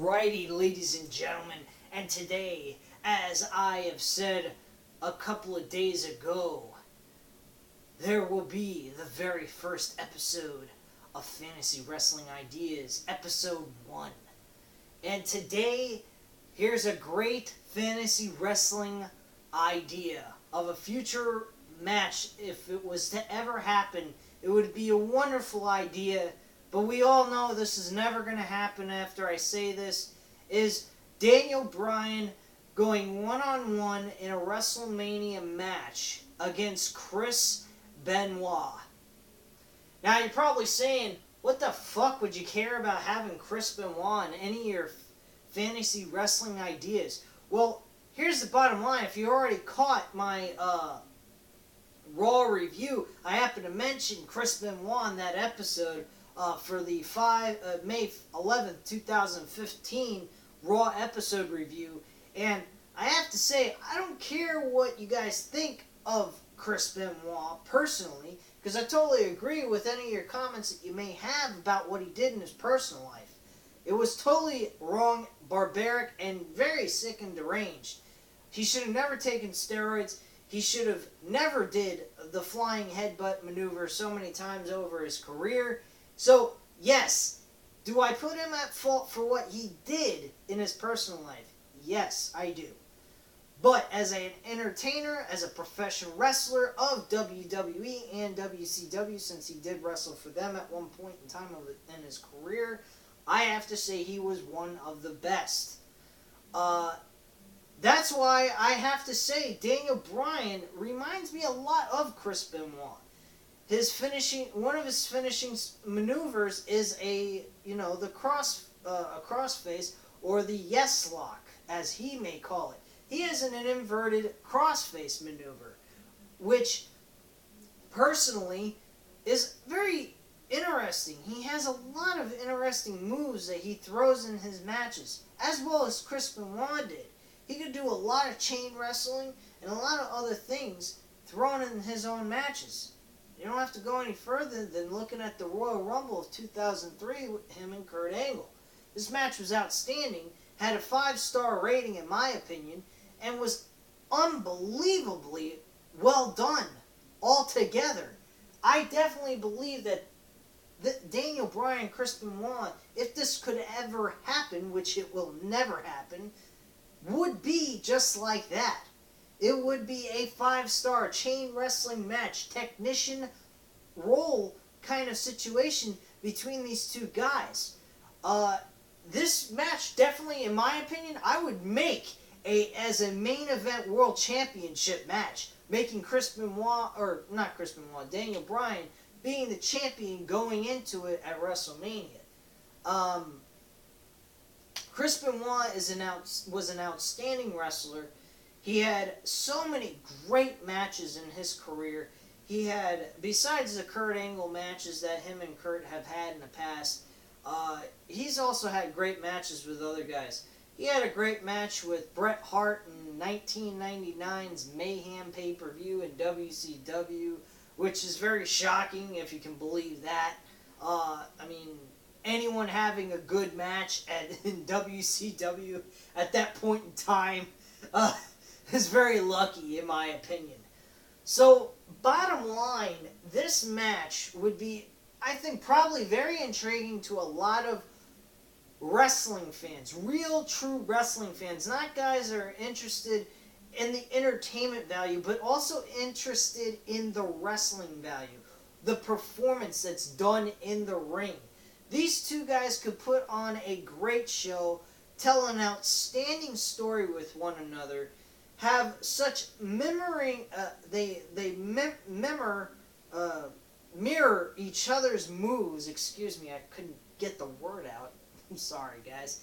Alrighty, ladies and gentlemen, and today, as I have said a couple of days ago, there will be the very first episode of Fantasy Wrestling Ideas, Episode 1. And today, here's a great fantasy wrestling idea of a future match. If it was to ever happen, it would be a wonderful idea. But we all know this is never going to happen after I say this, is Daniel Bryan going one-on-one in a WrestleMania match against Chris Benoit. Now, you're probably saying, what the fuck would you care about having Chris Benoit in any of your fantasy wrestling ideas? Well, here's the bottom line. If you already caught my Raw review, I happen to mention Chris Benoit in that episode for the May 11th, 2015 Raw episode review. And I have to say, I don't care what you guys think of Chris Benoit personally, because I totally agree with any of your comments that you may have about what he did in his personal life. It was totally wrong, barbaric, and very sick and deranged. He should have never taken steroids. He should have never did the flying headbutt maneuver so many times over his career. So, yes, do I put him at fault for what he did in his personal life? Yes, I do. But as an entertainer, as a professional wrestler of WWE and WCW, since he did wrestle for them at one point in time in his career, I have to say he was one of the best. That's why I have to say Daniel Bryan reminds me a lot of Chris Benoit. One of his finishing maneuvers is the crossface, or the yes lock, as he may call it. He has an inverted crossface maneuver, which personally is very interesting. He has a lot of interesting moves that he throws in his matches, as well as Chris Benoit did. He could do a lot of chain wrestling and a lot of other things thrown in his own matches. You don't have to go any further than looking at the Royal Rumble of 2003 with him and Kurt Angle. This match was outstanding, had a 5-star rating in my opinion, and was unbelievably well done altogether. I definitely believe that Daniel Bryan, Chris Benoit, if this could ever happen, which it will never happen, would be just like that. It would be a 5-star chain wrestling match, technician role kind of situation between these two guys. This match definitely, in my opinion, I would make as a main event world championship match, making Daniel Bryan being the champion going into it at WrestleMania. Chris Benoit was an outstanding wrestler. He had so many great matches in his career. He had, besides the Kurt Angle matches that him and Kurt have had in the past, he's also had great matches with other guys. He had a great match with Bret Hart in 1999's Mayhem pay-per-view in WCW, which is very shocking if you can believe that. Anyone having a good match in WCW at that point in time is very lucky, in my opinion. So, bottom line, this match would be, I think, probably very intriguing to a lot of wrestling fans. Real, true wrestling fans. Not guys that are interested in the entertainment value, but also interested in the wrestling value. The performance that's done in the ring. These two guys could put on a great show, tell an outstanding story with one another, have such mirror each other's moves. Excuse me, I couldn't get the word out. I'm sorry, guys.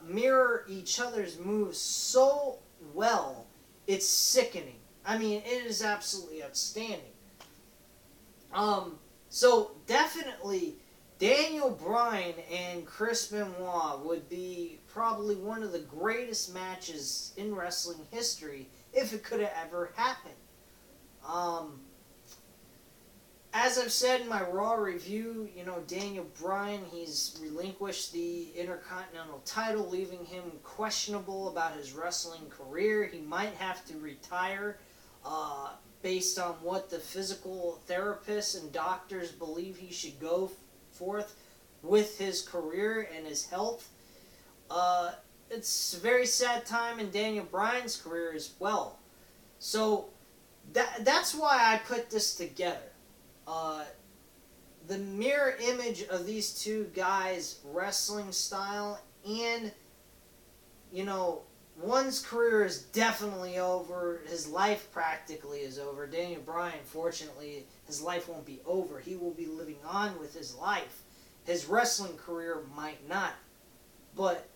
Mirror each other's moves so well, it's sickening. It is absolutely outstanding. So definitely, Daniel Bryan and Chris Benoit would be probably one of the greatest matches in wrestling history if it could have ever happened. as I've said in my Raw review, Daniel Bryan, he's relinquished the Intercontinental title, leaving him questionable about his wrestling career. He might have to retire based on what the physical therapists and doctors believe he should go forth with his career and his health. It's a very sad time in Daniel Bryan's career as well. So that's why I put this together. The mirror image of these two guys' wrestling style, and one's career is definitely over. His life practically is over. Daniel Bryan, fortunately, his life won't be over. He will be living on with his life. His wrestling career might not. But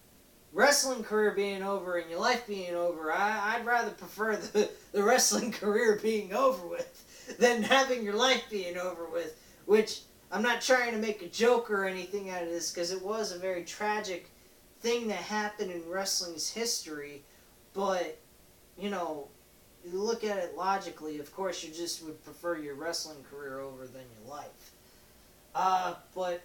wrestling career being over and your life being over, I'd rather prefer the wrestling career being over with than having your life being over with, which I'm not trying to make a joke or anything out of this, because it was a very tragic thing that happened in wrestling's history. But you look at it logically, of course you just would prefer your wrestling career over than your life. But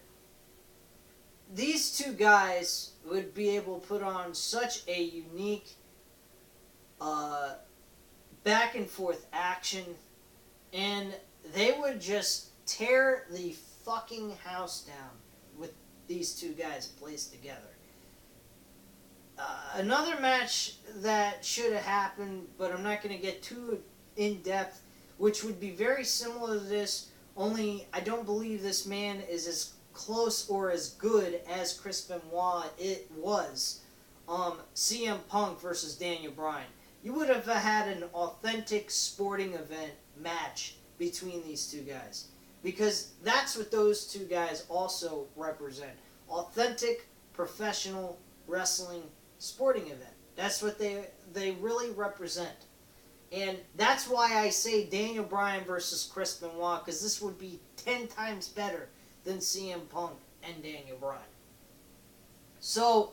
these two guys would be able to put on such a unique back and forth action, and they would just tear the fucking house down with these two guys placed together. Another match that should have happened, but I'm not going to get too in depth, which would be very similar to this, only I don't believe this man is as close or as good as Chris Benoit it was. CM Punk versus Daniel Bryan. You would have had an authentic sporting event match between these two guys, because that's what those two guys also represent. Authentic professional wrestling sporting event. That's what they really represent. And that's why I say Daniel Bryan versus Chris Benoit, because this would be 10 times better than CM Punk and Daniel Bryan. So,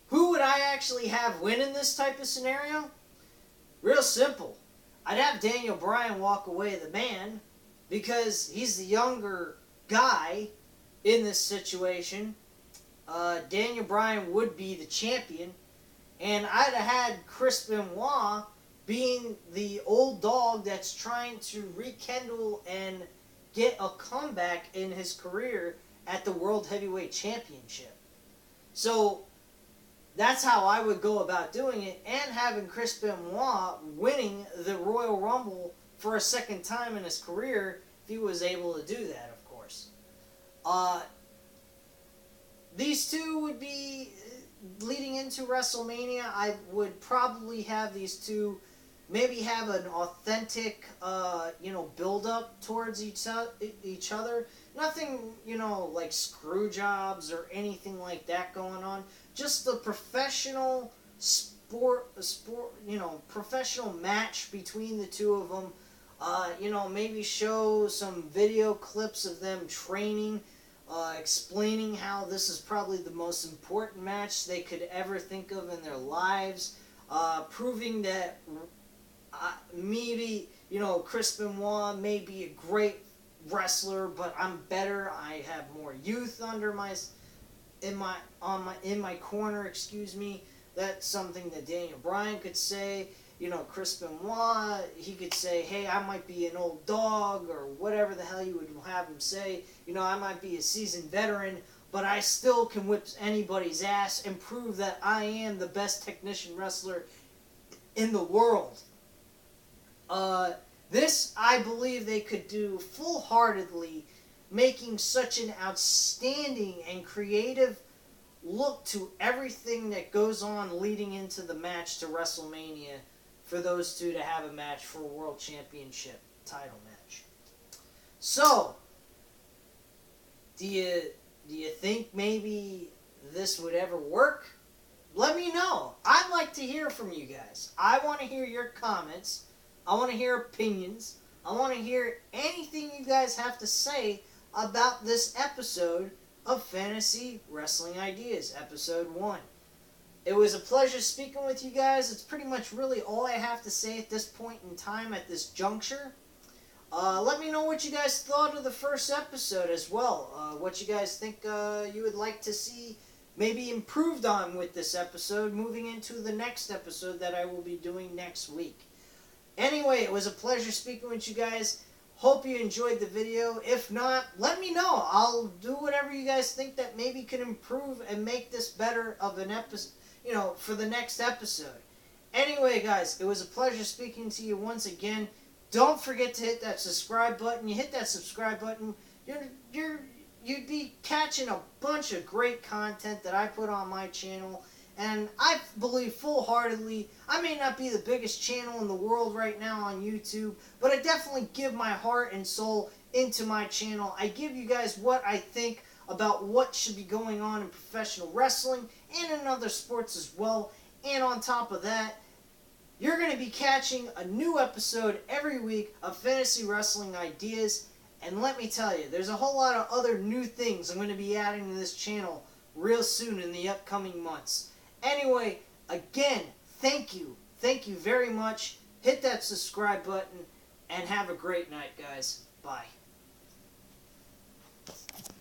who would I actually have win in this type of scenario? Real simple. I'd have Daniel Bryan walk away the man, because he's the younger guy in this situation. Daniel Bryan would be the champion, and I'd have had Chris Benoit being the old dog that's trying to rekindle and get a comeback in his career at the World Heavyweight Championship. So that's how I would go about doing it, and having Chris Benoit winning the Royal Rumble for a second time in his career, if he was able to do that, of course. These two would be leading into WrestleMania. I would probably have these two maybe have an authentic, build-up towards each other. Nothing, like screw jobs or anything like that going on. Just the professional professional match between the two of them. Maybe show some video clips of them training, explaining how this is probably the most important match they could ever think of in their lives. Proving that maybe, Chris Benoit may be a great wrestler, but I'm better. I have more youth in my corner, excuse me. That's something that Daniel Bryan could say. Chris Benoit, he could say, hey, I might be an old dog, or whatever the hell you would have him say. I might be a seasoned veteran, but I still can whip anybody's ass and prove that I am the best technician wrestler in the world. This, I believe they could do full-heartedly, making such an outstanding and creative look to everything that goes on leading into the match to WrestleMania for those two to have a match for a World Championship title match. So, do you think maybe this would ever work? Let me know. I'd like to hear from you guys. I want to hear your comments. I want to hear opinions. I want to hear anything you guys have to say about this episode of Fantasy Wrestling Ideas, Episode 1. It was a pleasure speaking with you guys. It's pretty much really all I have to say at this point in time, at this juncture. Let me know what you guys thought of the first episode as well. What you guys think you would like to see maybe improved on with this episode moving into the next episode that I will be doing next week. Anyway, it was a pleasure speaking with you guys. Hope you enjoyed the video. If not, let me know. I'll do whatever you guys think that maybe can improve and make this better of an episode, for the next episode. Anyway, guys, it was a pleasure speaking to you once again. Don't forget to hit that subscribe button. You hit that subscribe button, you'd be catching a bunch of great content that I put on my channel. And I believe full-heartedly, I may not be the biggest channel in the world right now on YouTube, but I definitely give my heart and soul into my channel. I give you guys what I think about what should be going on in professional wrestling and in other sports as well. And on top of that, you're going to be catching a new episode every week of Fantasy Wrestling Ideas. And let me tell you, there's a whole lot of other new things I'm going to be adding to this channel real soon in the upcoming months. Anyway, again, thank you. Thank you very much. Hit that subscribe button and have a great night, guys.